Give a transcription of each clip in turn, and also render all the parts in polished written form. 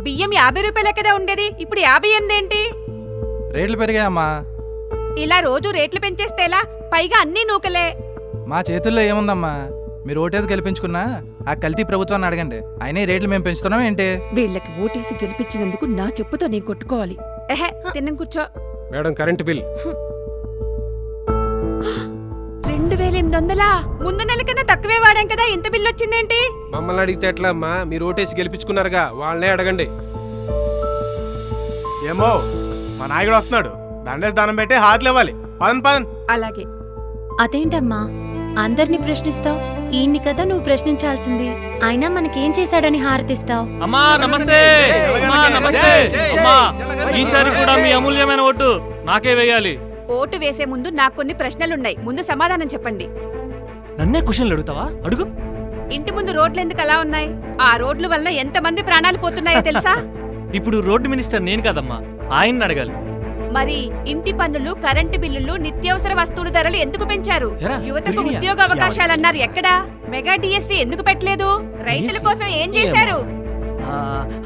బియ్యం 50 రూపాయలే కదా ఉండేది, ఇప్పుడు 58 ఏంటి? రేట్లు పెరిగాయమ్మా. ఇలా రోజు రేట్లు పెంచేస్తే ఎలా? పైగా అన్నీ నూకలే. మా చేతుల్లో ఏముందమ్మా? మీరు ఓటేసి గెలిపించుకున్నా ఆ కల్తీ ప్రభుత్వాన్ని అడగండి. అయినా ఈ రేట్లు మేము పెంచుతున్నాం ఏంటి? వీళ్ళకి ఓటేసి గెలిపించినందుకు నా చెప్పుతో నేను కొట్టుకోవాలి. ఎహే, తిన్నం కూర్చో. Madam current bill 2800. ముందు నెల కన్నా తక్కువే వాడాం కదా, ఇంత బిల్లు వచ్చిందేంటి? మమ్మల్ని అడిగితే ఎట్లా అమ్మా? మీరు ఓటేసి గెలిపించుకున్నారుగా, వాళ్ళనే అడగండి. ఏమో మా నాయకుడు వస్తున్నాడు, దండేసి దానం పెట్టి హార్ట్లు ఇవ్వాలి. పదన్ పదన్. అలాగే. అదేంటమ్మా అందరినీ ప్రశ్నిస్తావు? ఈయన్ని కదా నువ్వు ప్రశ్నించాల్సింది. అయినా మనకేం చేశాడని హారతిస్తావు? అమ్మా నమస్తే. అమ్మా నమస్తే. అమ్మా ఈసారి కూడా మీ అమూల్యమైన ఓటు నాకే వేయాలి. ఓటు వేసే ముందు నాకు కొన్ని ప్రశ్నలున్నాయి, ముందు సమాధానం చెప్పండి. నన్నే క్వశ్చన్లు అడుగుతావా? అడుగు. ఇంటి ముందు రోడ్లు ఎందుకు అలా ఉన్నాయి? ఆ రోడ్ల వల్ల ఎంతమంది ప్రాణాలు పోతున్నాయో తెలుసా? ఇప్పుడు రోడ్డు మినిస్టర్ నేను కదమ్మా, ఆయన్ని అడగాలి. మరి ఇంటి పన్నులు, కరెంటు బిల్లులు, నిత్యావసర వస్తువుల ధరలు ఎందుకు పెంచారు? ఎరా, యువతకు పెరిగినాయా? ఉద్యోగ అవకాశాలన్నారు, ఎక్కడా? మెగా డిఎస్సి ఎందుకు పెట్టలేదు? రైతుల కోసం ఏం చేశారు?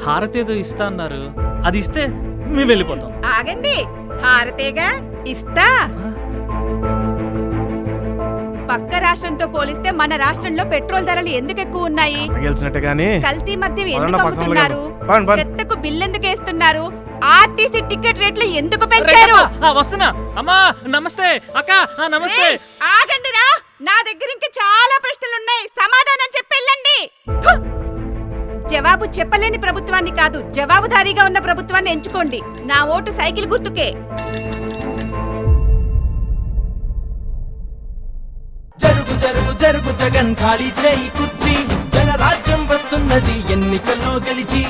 హారతేదో ఇస్తా అన్నారు, అది ఇస్తే మేము వెళ్ళిపోతాం. ఆగండి, హారతేగా ఇస్తా. పక్క రాష్ట్రంతో పోలిస్తే మన రాష్ట్రంలో పెట్రోల్ ధరలు ఎందుకు ఎక్కువ ఉన్నాయి? గెలిచినట్టే గానీ కల్తీ మద్యం ఎందుకు పదండి, అమ్ముతున్నారు? పదండి, పదండి. చెత్తకు బిల్ ఎందుకు వేస్తున్నారు? ఆర్టీసీ టికెట్ రేట్లు ఎందుకు పెంచారు? వస్తున్నా. అమ్మా నమస్తే. అక్క నమస్తే. ఏయ్, ఆగండిరా, నా దగ్గర ఇంకా చాలా ప్రశ్నలున్నాయి, సమాధానం చెప్పెళ్ళండి. జవాబు చెప్పలేని ప్రభుత్వాన్ని కాదు, జవాబుదారీగా ఉన్న ప్రభుత్వాన్ని ఎంచుకోండి. నా ఓటు సైకిల్ గుర్తుకే. జరుగు జరుగు జరుగు జగన్ ఖాళీ చేయి కుర్చీ, జనరాజ్యం వస్తున్నది ఎన్నికల్లో గెలిచి.